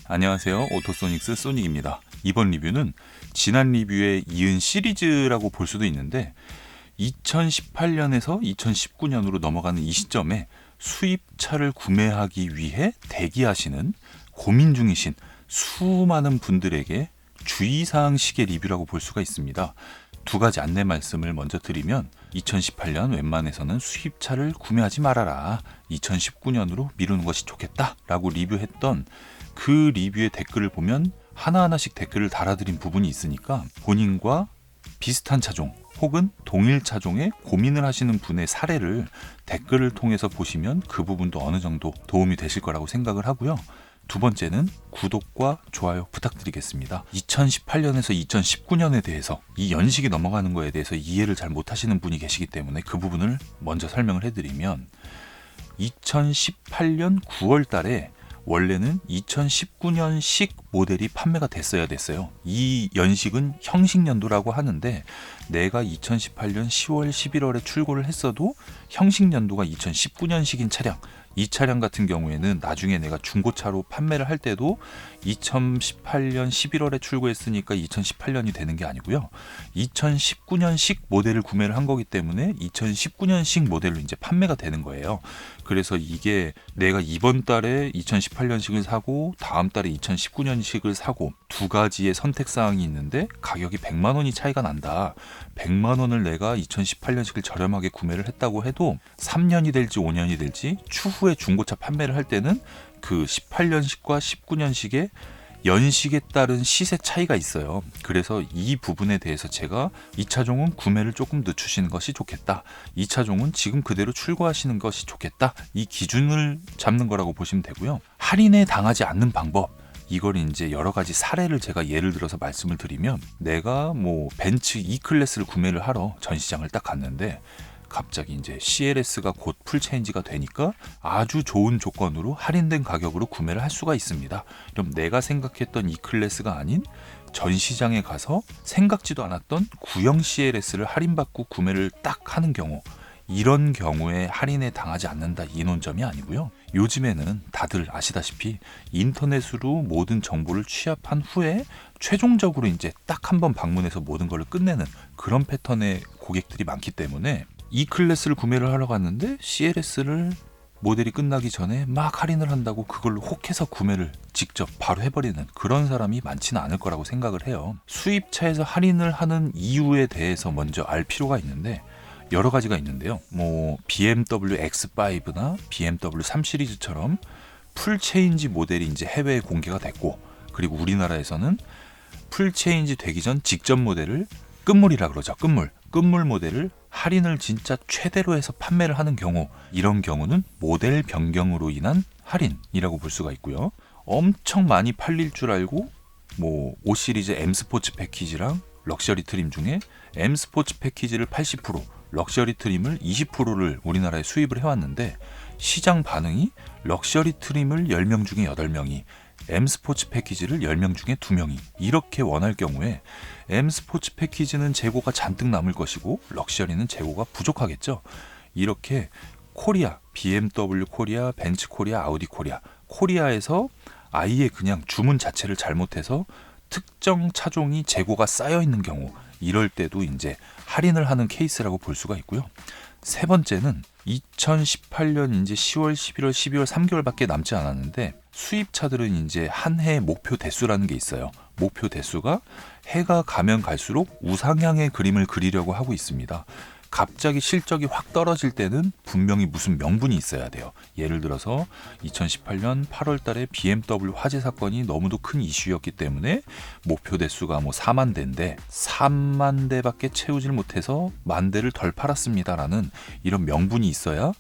안녕하세요. 오토소닉스 소닉입니다. 이번 리뷰는 지난 리뷰에 이은 시리즈라고 볼 수도 있는데 2018년에서 2019년으로 넘어가는 이 시점에 수입차를 구매하기 위해 대기하시는 고민 중이신 수많은 분들에게 주의사항식의 리뷰라고 볼 수가 있습니다. 두 가지 안내 말씀을 먼저 드리면 2018년 웬만해서는 수입차를 구매하지 말아라. 2019년으로 미루는 것이 좋겠다 라고 리뷰했던 그 리뷰의 댓글을 보면 하나하나씩 댓글을 달아드린 부분이 있으니까 본인과 비슷한 차종 혹은 동일 차종에 고민을 하시는 분의 사례를 댓글을 통해서 보시면 그 부분도 어느 정도 도움이 되실 거라고 생각을 하고요. 두 번째는 구독과 좋아요 부탁드리겠습니다. 2018년에서 2019년에 대해서 이 연식이 넘어가는 거에 대해서 이해를 잘 못하시는 분이 계시기 때문에 그 부분을 먼저 설명을 해드리면 2018년 9월 달에 원래는 2019년식 모델이 판매가 됐어요. 이 연식은 형식연도라고 하는데 내가 2018년 10월 11월에 출고를 했어도 형식연도가 2019년식인 차량, 이 차량 같은 경우에는 나중에 내가 중고차로 판매를 할 때도 2018년 11월에 출고했으니까 2018년이 되는 게 아니고요. 2019년식 모델을 구매를 한 거기 때문에 2019년식 모델로 이제 판매가 되는 거예요. 그래서 이게 내가 이번 달에 2018년식을 사고 다음 달에 2019년식을 사고 두 가지의 선택 사항이 있는데 가격이 100만 원이 차이가 난다. 100만 원을 내가 2018년식을 저렴하게 구매를 했다고 해도 3년이 될지 5년이 될지 추후에 중고차 판매를 할 때는 그 18년식과 19년식의 연식에 따른 시세 차이가 있어요. 그래서 이 부분에 대해서 제가 이 차종은 구매를 조금 늦추시는 것이 좋겠다. 이 차종은 지금 그대로 출고하시는 것이 좋겠다. 이 기준을 잡는 거라고 보시면 되고요. 할인에 당하지 않는 방법. 이걸 이제 여러 가지 사례를 제가 예를 들어서 말씀을 드리면 내가 벤츠 E클래스를 구매를 하러 전시장을 딱 갔는데 갑자기 이제 CLS가 곧 풀체인지가 되니까 아주 좋은 조건으로 할인된 가격으로 구매를 할 수가 있습니다. 그럼 내가 생각했던 E클래스가 아닌 전시장에 가서 생각지도 않았던 구형 CLS를 할인받고 구매를 딱 하는 경우, 이런 경우에 할인에 당하지 않는다, 이 논점이 아니고요. 요즘에는 다들 아시다시피 인터넷으로 모든 정보를 취합한 후에 최종적으로 이제 딱 한 번 방문해서 모든 걸 끝내는 그런 패턴의 고객들이 많기 때문에 E클래스를 구매를 하러 갔는데 CLS를 모델이 끝나기 전에 막 할인을 한다고 그걸로 혹해서 구매를 직접 바로 해버리는 그런 사람이 많지는 않을 거라고 생각을 해요. 수입차에서 할인을 하는 이유에 대해서 먼저 알 필요가 있는데 여러 가지가 있는데요. BMW X5나 BMW 3 시리즈처럼 풀체인지 모델이 이제 해외에 공개가 됐고, 그리고 우리나라에서는 풀체인지 되기 전 직전 모델을 끝물이라 그러죠. 끝물 모델을 할인을 진짜 최대로 해서 판매를 하는 경우, 이런 경우는 모델 변경으로 인한 할인이라고 볼 수가 있고요. 엄청 많이 팔릴 줄 알고 5 시리즈 M 스포츠 패키지랑 럭셔리 트림 중에 M 스포츠 패키지를 80%, 럭셔리 트림을 20%를 우리나라에 수입을 해왔는데 시장 반응이 럭셔리 트림을 10명 중에 8명이, M 스포츠 패키지를 10명 중에 2명이 이렇게 원할 경우에 M 스포츠 패키지는 재고가 잔뜩 남을 것이고 럭셔리는 재고가 부족하겠죠. 이렇게 코리아, BMW 코리아, 벤츠 코리아, 아우디 코리아, 코리아에서 아예 그냥 주문 자체를 잘못해서 특정 차종이 재고가 쌓여 있는 경우, 이럴 때도 이제 할인을 하는 케이스라고 볼 수가 있고요. 세 번째는 2018년 이제 10월, 11월, 12월 3개월밖에 남지 않았는데 수입차들은 이제 한 해 목표 대수라는 게 있어요. 목표 대수가 해가 가면 갈수록 우상향의 그림을 그리려고 하고 있습니다. 갑자기 실적이 확 떨어질 때는 분명히 무슨 명분이 있어야 돼요. 예를 들어서 2018년 8월 달에 BMW 화재 사건이 너무도 큰 이슈였기 때문에 목표 대수가 4만 대인데 3만 대밖에 채우질 못해서 만 대를 덜 팔았습니다라는 이런 명분이 있어야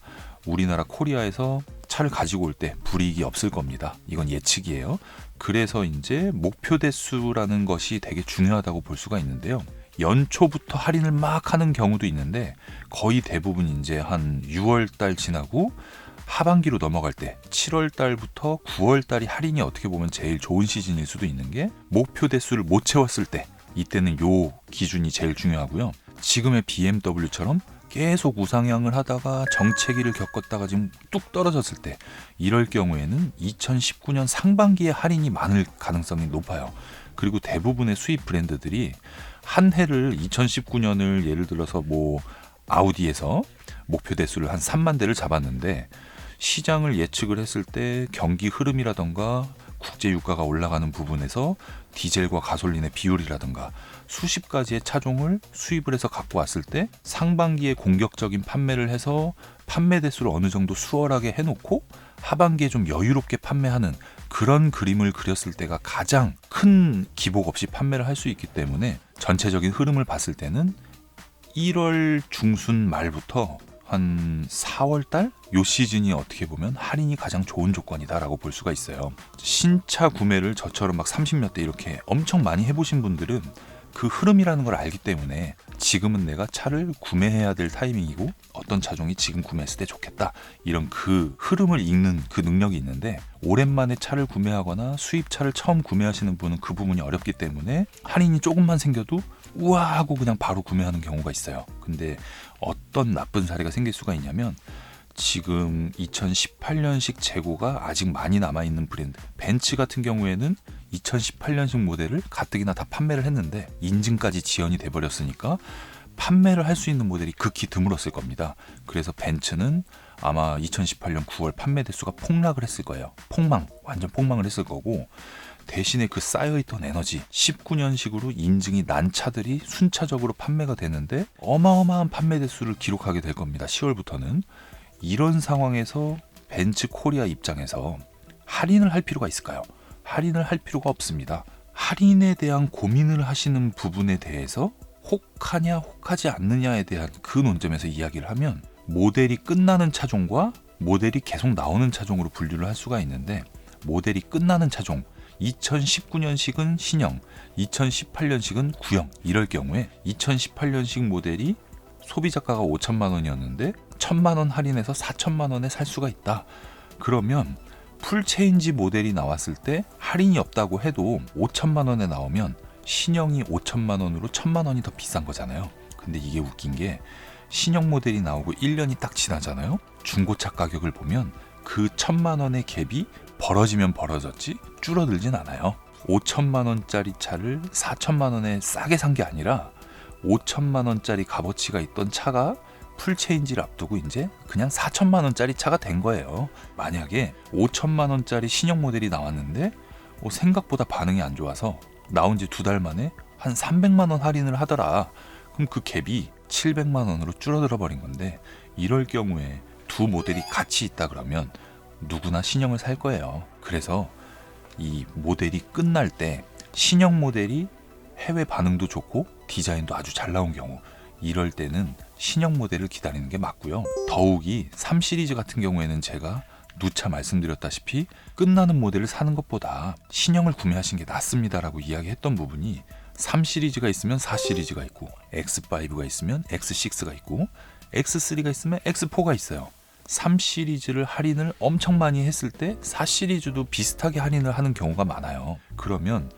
우리나라 코리아에서 차를 가지고 올 때 불이익이 없을 겁니다. 이건 예측이에요. 그래서 이제 목표 대수라는 것이 되게 중요하다고 볼 수가 있는데요. 연초부터 할인을 막 하는 경우도 있는데 거의 대부분 이제 한 6월 달 지나고 하반기로 넘어갈 때 7월 달부터 9월 달이 할인이 어떻게 보면 제일 좋은 시즌일 수도 있는 게 목표 대수를 못 채웠을 때, 이때는 요 기준이 제일 중요하고요. 지금의 BMW처럼 계속 우상향을 하다가 정체기를 겪었다가 지금 뚝 떨어졌을 때, 이럴 경우에는 2019년 상반기에 할인이 많을 가능성이 높아요. 그리고 대부분의 수입 브랜드들이 한 해를 2019년을 예를 들어서 뭐 아우디에서 목표 대수를 한 3만 대를 잡았는데, 시장을 예측을 했을 때 경기 흐름이라던가 국제 유가가 올라가는 부분에서 디젤과 가솔린의 비율이라든가 수십 가지의 차종을 수입을 해서 갖고 왔을 때 상반기에 공격적인 판매를 해서 판매 대수를 어느 정도 수월하게 해놓고 하반기에 좀 여유롭게 판매하는 그런 그림을 그렸을 때가 가장 큰 기복 없이 판매를 할 수 있기 때문에, 전체적인 흐름을 봤을 때는 1월 중순 말부터 한 4월 달? 요 시즌이 어떻게 보면 할인이 가장 좋은 조건이다라고 볼 수가 있어요. 신차 구매를 저처럼 막 30몇 대 이렇게 엄청 많이 해보신 분들은 그 흐름이라는 걸 알기 때문에 지금은 내가 차를 구매해야 될 타이밍이고 어떤 차종이 지금 구매했을 때 좋겠다, 이런 그 흐름을 읽는 그 능력이 있는데, 오랜만에 차를 구매하거나 수입차를 처음 구매하시는 분은 그 부분이 어렵기 때문에 할인이 조금만 생겨도 우와 하고 그냥 바로 구매하는 경우가 있어요. 근데 어떤 나쁜 사례가 생길 수가 있냐면, 지금 2018년식 재고가 아직 많이 남아있는 브랜드, 벤츠 같은 경우에는 2018년식 모델을 가뜩이나 다 판매를 했는데 인증까지 지연이 돼버렸으니까 판매를 할 수 있는 모델이 극히 드물었을 겁니다. 그래서 벤츠는 아마 2018년 9월 판매 대수가 폭락을 했을 거예요. 완전 폭망을 했을 거고, 대신에 그 쌓여있던 에너지, 19년식으로 인증이 난 차들이 순차적으로 판매가 되는데 어마어마한 판매 대수를 기록하게 될 겁니다. 10월부터는. 이런 상황에서 벤츠 코리아 입장에서 할인을 할 필요가 있을까요? 할인을 할 필요가 없습니다. 할인에 대한 고민을 하시는 부분에 대해서 혹하냐 혹하지 않느냐에 대한 그 논점에서 이야기를 하면, 모델이 끝나는 차종과 모델이 계속 나오는 차종으로 분류를 할 수가 있는데, 모델이 끝나는 차종, 2019년식은 신형, 2018년식은 구형, 이럴 경우에 2018년식 모델이 소비자가가 5천만 원이었는데 1,000만 원 할인해서 4천만 원에 살 수가 있다. 그러면 풀체인지 모델이 나왔을 때 할인이 없다고 해도 5천만 원에 나오면 신형이 5천만 원으로 1,000만 원이 더 비싼 거잖아요. 근데 이게 웃긴 게, 신형 모델이 나오고 1년이 딱 지나잖아요. 중고차 가격을 보면 그 1,000만 원의 갭이 벌어지면 벌어졌지 줄어들진 않아요. 5천만 원짜리 차를 4천만 원에 싸게 산 게 아니라 5천만 원짜리 값어치가 있던 차가 풀체인지를 앞두고 이제 그냥 4천만 원짜리 차가 된 거예요. 만약에 5천만 원짜리 신형 모델이 나왔는데 생각보다 반응이 안 좋아서 나온 지 2달 만에 한 300만 원 할인을 하더라. 그럼 그 갭이 700만 원으로 줄어들어 버린 건데, 이럴 경우에 두 모델이 같이 있다 그러면 누구나 신형을 살 거예요. 그래서 이 모델이 끝날 때 신형 모델이 해외 반응도 좋고 디자인도 아주 잘 나온 경우, 이럴 때는 신형 모델을 기다리는 게 맞고요. 더욱이 3 시리즈 같은 경우에는 제가 누차 말씀드렸다시피 끝나는 모델을 사는 것보다 신형을 구매하시는 게 낫습니다라고 이야기했던 부분이, 3 시리즈가 있으면 4 시리즈가 있고, X5가 있으면 X6가 있고, X3가 있으면 X4가 있어요. 3 시리즈를 할인을 엄청 많이 했을 때 4 시리즈도 비슷하게 할인을 하는 경우가 많아요. 그러면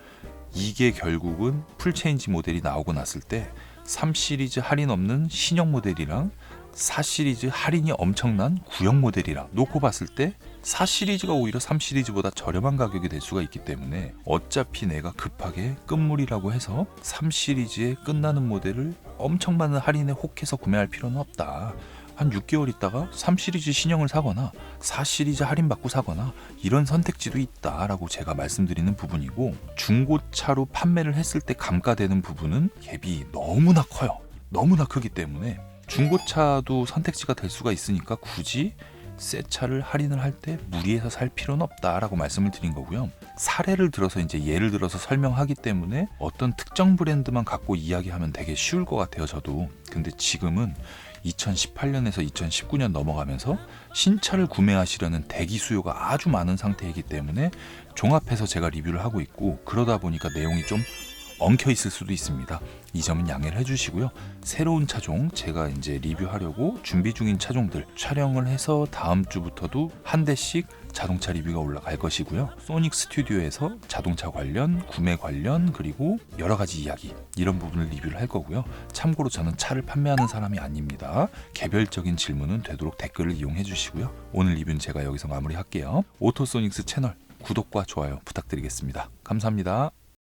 이게 결국은 풀체인지 모델이 나오고 났을 때 3 시리즈 할인 없는 신형 모델이랑 4 시리즈 할인이 엄청난 구형 모델이랑 놓고 봤을 때 4 시리즈가 오히려 3 시리즈보다 저렴한 가격이 될 수가 있기 때문에, 어차피 내가 급하게 끝물이라고 해서 3 시리즈의 끝나는 모델을 엄청 많은 할인에 혹해서 구매할 필요는 없다. 한 6개월 있다가 3 시리즈 신형을 사거나 4 시리즈 할인받고 사거나 이런 선택지도 있다라고 제가 말씀드리는 부분이고, 중고차로 판매를 했을 때 감가되는 부분은 갭이 너무나 커요. 너무나 크기 때문에 중고차도 선택지가 될 수가 있으니까 굳이 새 차를 할인을 할 때 무리해서 살 필요는 없다라고 말씀을 드린 거고요. 사례를 들어서 이제 예를 들어서 설명하기 때문에 어떤 특정 브랜드만 갖고 이야기하면 되게 쉬울 것 같아요, 저도. 근데 지금은 2018년에서 2019년 넘어가면서 신차를 구매하시려는 대기 수요가 아주 많은 상태이기 때문에 종합해서 제가 리뷰를 하고 있고, 그러다 보니까 내용이 좀 엉켜 있을 수도 있습니다. 이 점은 양해를 해주시고요. 새로운 차종 제가 이제 리뷰하려고 준비 중인 차종들 촬영을 해서 다음 주부터도 한 대씩 자동차 리뷰가 올라갈 것이고요. 소닉 스튜디오에서 자동차 관련, 구매 관련, 그리고 여러 가지 이야기 이런 부분을 리뷰를 할 거고요. 참고로 저는 차를 판매하는 사람이 아닙니다. 개별적인 질문은 되도록 댓글을 이용해 주시고요. 오늘 리뷰는 제가 여기서 마무리할게요. 오토소닉스 채널 구독과 좋아요 부탁드리겠습니다. 감사합니다.